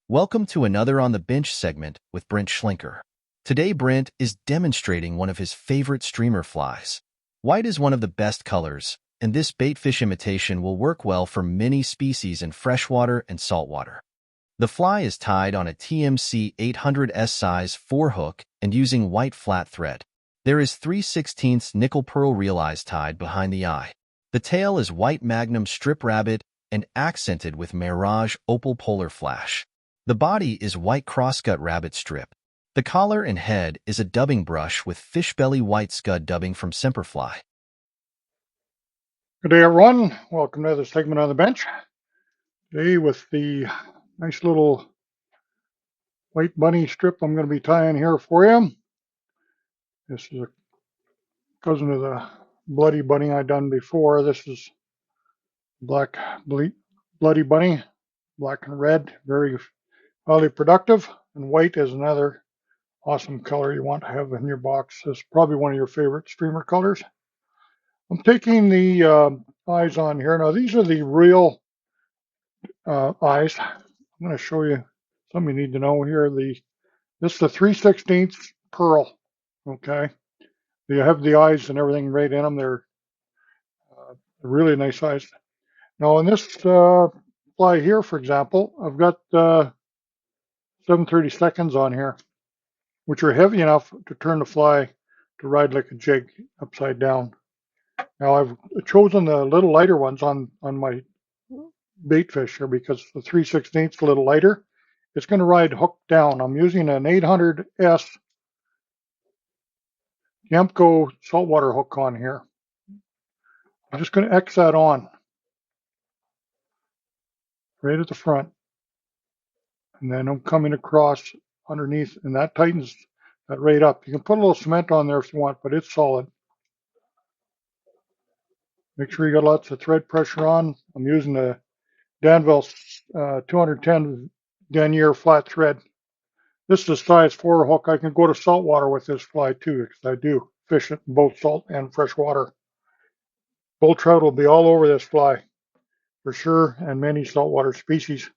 Welcome to another On the Bench segment with Brent Schlenker. Today, Brent is demonstrating one of his favorite streamer flies. White is one of the best colors, and this baitfish imitation will work well for many species in freshwater and saltwater. The fly is tied on a TMC 800S size 4 hook and using white flat thread. There is 3/16 nickel pearl realized tied behind the eye. The tail is white magnum strip rabbit and accented with mirage opal polar flash. The body is white crosscut rabbit strip. The collar and head is a dubbing brush with fish belly white scud dubbing from Semperfly. Good day, everyone. Welcome to another segment on the bench. Today with the nice little white bunny strip I'm going to be tying here for you. This is a cousin of the bloody bunny I done before. This is black bloody bunny, black and red, very highly productive. And white is another awesome color you want to have in your box. It's probably one of your favorite streamer colors. I'm taking the eyes on here. Now these are the real eyes. I'm going to show you something you need to know here. This is the 3/16 pearl. Okay, you have the eyes and everything right in them. They're really nice eyes. Now in this fly here, for example, I've got 7/32 on here, which are heavy enough to turn the fly to ride like a jig upside down. Now I've chosen the little lighter ones on my bait fish here because the 3/16 is a little lighter. It's going to ride hook down. I'm using an 800S Yamco saltwater hook on here. I'm just going to X that on right at the front. And then I'm coming across underneath, and that tightens that right up. You can put a little cement on there if you want, but it's solid. Make sure you got lots of thread pressure on. I'm using the Danville 210 denier flat thread. This is a size 4 hook. I can go to saltwater with this fly too, because I do fish it in both salt and fresh water. Bull trout will be all over this fly for sure, and many saltwater species.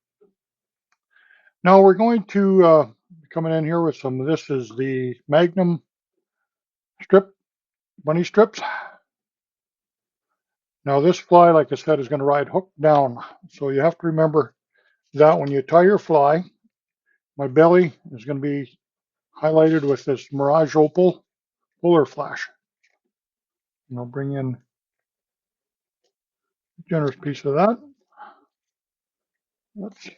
Now we're going to be coming in here with some. This is the Magnum strip, bunny strips. Now this fly, like I said, is going to ride hook down. So you have to remember that when you tie your fly, my belly is going to be highlighted with this Mirage Opal Polar Flash. And I'll bring in a generous piece of that.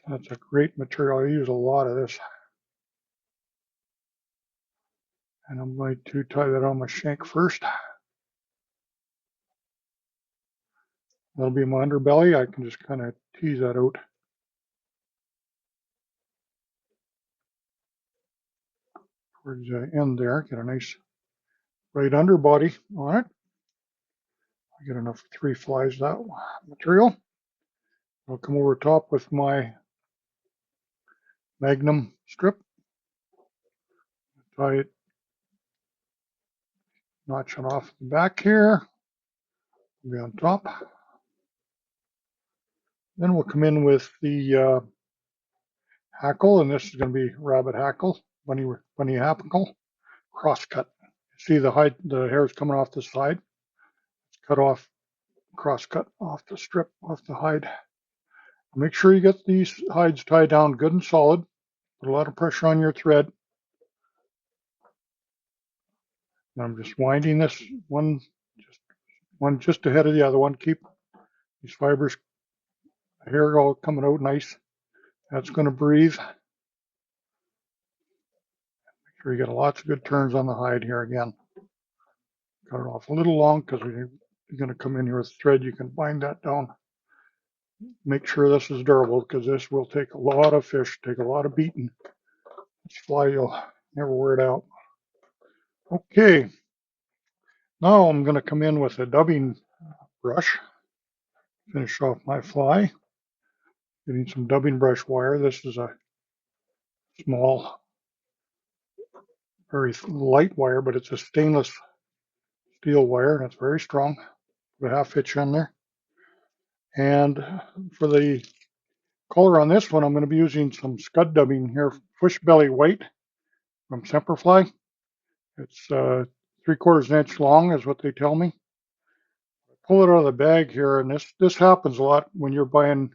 That's a great material. I use a lot of this. And I'm going to tie that on my shank first. That'll be my underbelly. I can just kind of tease that out. Towards the end there, get a nice right underbody on it. I get enough 3 flies that material. I'll come over top with my Magnum strip, tie it, notch it off the back here, be on top. Then we'll come in with the hackle, and this is going to be rabbit hackle, bunny hackle, cross cut. See the hairs coming off the side. It's cut off, cross cut off the strip, off the hide. Make sure you get these hides tied down good and solid. Put a lot of pressure on your thread. And I'm just winding this one just ahead of the other one. Keep these fibers, hair all coming out nice. That's going to breathe. Make sure you get lots of good turns on the hide here again. Cut it off a little long because you're going to come in here with thread. You can bind that down. Make sure this is durable because this will take a lot of fish, take a lot of beating. This fly, you'll never wear it out. Okay, now I'm going to come in with a dubbing brush. Finish off my fly. Getting some dubbing brush wire. This is a small, very light wire, but it's a stainless steel wire and it's very strong. Put a half hitch on there. And for the Color on this one, I'm going to be using some scud dubbing here, fish belly white from Semperfly. It's 3/4 inch long is what they tell me. Pull it out of the bag here, and this happens a lot when you're buying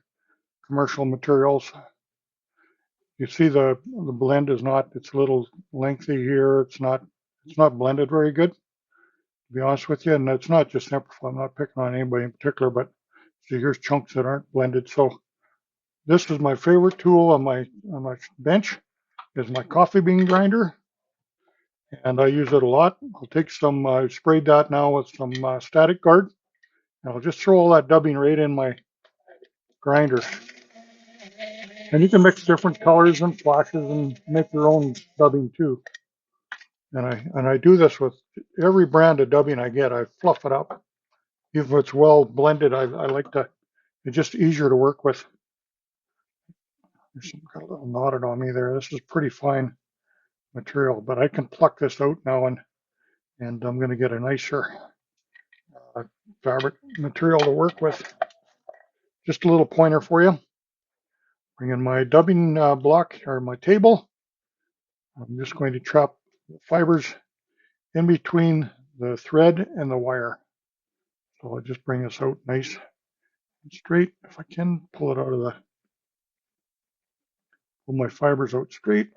commercial materials. You see the blend is not, it's a little lengthy here. It's not blended very good, to be honest with you. And it's not just Semperfly. I'm not picking on anybody in particular, but see, here's chunks that aren't blended. So this is my favorite tool on my bench, is my coffee bean grinder, and I use it a lot. I'll take some, I sprayed that now with some static guard, and I'll just throw all that dubbing right in my grinder. And you can mix different colors and flashes and make your own dubbing too. And I do this with every brand of dubbing I get. I fluff it up. If it's well blended, I like to, it's just easier to work with. There's some got a little knotted on me there. This is pretty fine material, but I can pluck this out now, and I'm going to get a nicer fabric material to work with. Just a little pointer for you. Bring in my dubbing block, or my table. I'm just going to trap the fibers in between the thread and the wire. So I'll just bring this out nice and straight. If I can pull it out of the, pull my fibers out straight.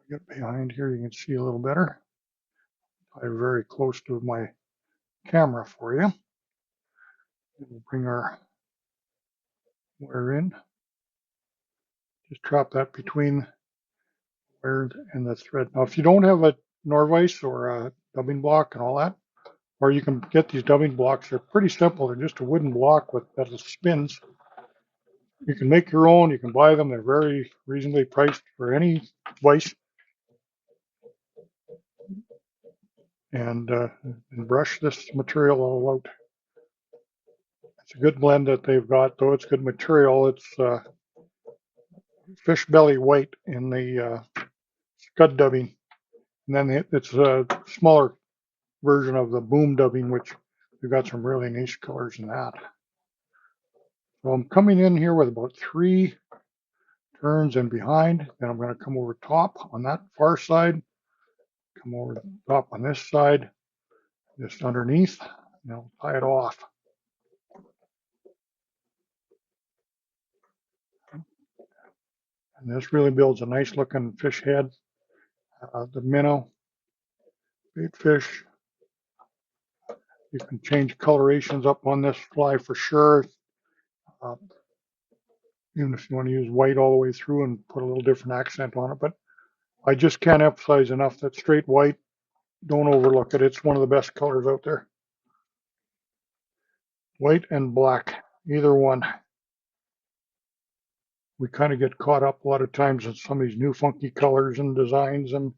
Get behind here, you can see a little better. I'm very close to my camera for you. We'll bring our wire in. Just trap that between the wire and the thread. Now, if you don't have a Norvise or a dubbing block and all that, or you can get these dubbing blocks, they're pretty simple. They're just a wooden block with that spins. You can make your own. You can buy them. They're very reasonably priced for any vise. And brush this material all out. It's a good blend that they've got, though. It's good material. It's fish belly white in the scud dubbing. And then it's a smaller version of the boom dubbing, which we've got some really nice colors in that. So I'm coming in here with about 3 turns and behind. Then I'm going to come over top on that far side, come over top on this side, just underneath, and I'll tie it off. And this really builds a nice looking fish head. The minnow, bait fish. You can change colorations up on this fly for sure. Even if you want to use white all the way through and put a little different accent on it. But I just can't emphasize enough that straight white, don't overlook it. It's one of the best colors out there. White and black, either one. We kind of get caught up a lot of times in some of these new funky colors and designs and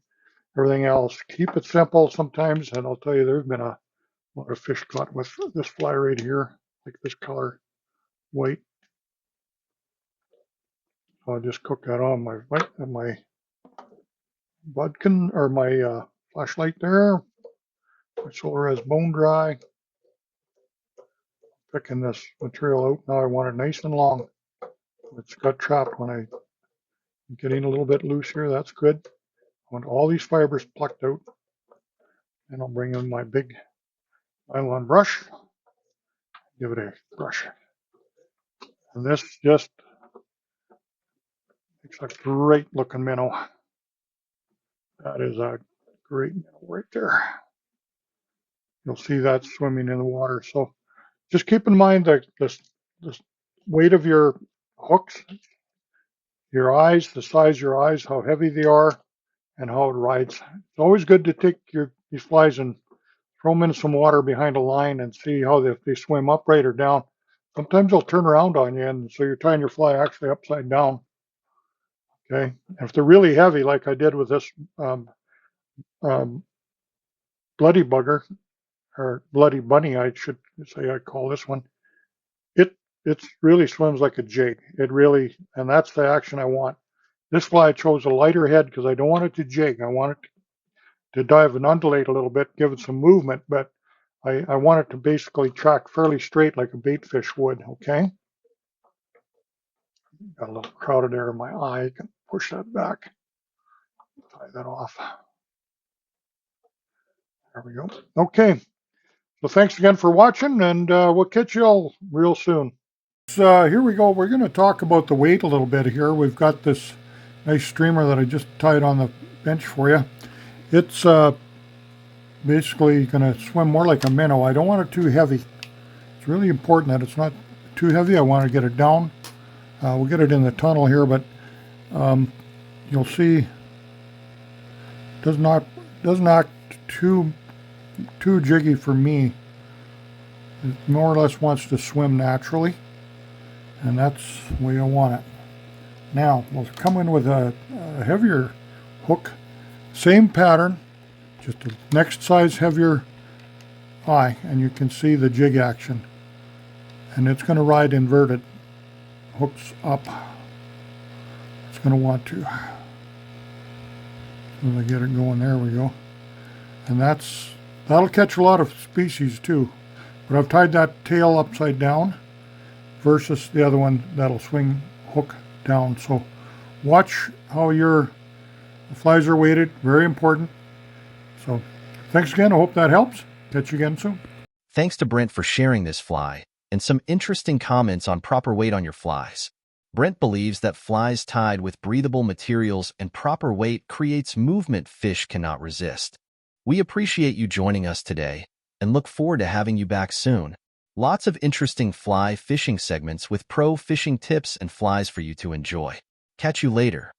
everything else. Keep it simple sometimes, and I'll tell you, there's been a lot of fish caught with this fly right here, like this color, white. So I'll just cook that on my budkin, or my flashlight there. My solar is bone dry. Picking this material out now. I want it nice and long. It's got trapped when I'm getting a little bit loose here. That's good. I want all these fibers plucked out. And I'll bring in my big nylon brush. Give it a brush. And this just makes a great looking minnow. That is a great minnow right there. You'll see that swimming in the water. So just keep in mind that this weight of your hooks, your eyes, the size of your eyes, how heavy they are, and how it rides. It's always good to take these flies and throw them in some water behind a line and see how they swim upright or down. Sometimes they'll turn around on you, and so you're tying your fly actually upside down. Okay, and if they're really heavy, like I did with this bloody bugger, or bloody bunny, I should say, I call this one. It really swims like a jig. It really, and that's the action I want. This fly I chose a lighter head because I don't want it to jig. I want it to dive and undulate a little bit, give it some movement, but I want it to basically track fairly straight like a bait fish would, okay? Got a little crowded there in my eye. I can push that back, tie that off. There we go. Okay, so thanks again for watching, and we'll catch you all real soon. So here we go. We're going to talk about the weight a little bit here. We've got this nice streamer that I just tied on the bench for you. It's basically going to swim more like a minnow. I don't want it too heavy. It's really important that it's not too heavy. I want to get it down. We'll get it in the tunnel here, but you'll see it does not too jiggy for me. It more or less wants to swim naturally, and that's the way I want it. Now we'll come in with a heavier hook, same pattern, just a next size heavier eye, and you can see the jig action, and it's going to ride inverted. Hooks up. It's going to want to. When I get it going, there we go. And that'll catch a lot of species too. But I've tied that tail upside down versus the other one that'll swing hook down. So watch how your flies are weighted. Very important. So thanks again. I hope that helps. Catch you again soon. Thanks to Brent for sharing this fly and some interesting comments on proper weight on your flies. Brent believes that flies tied with breathable materials and proper weight creates movement fish cannot resist. We appreciate you joining us today and look forward to having you back soon. Lots of interesting fly fishing segments with pro fishing tips and flies for you to enjoy. Catch you later.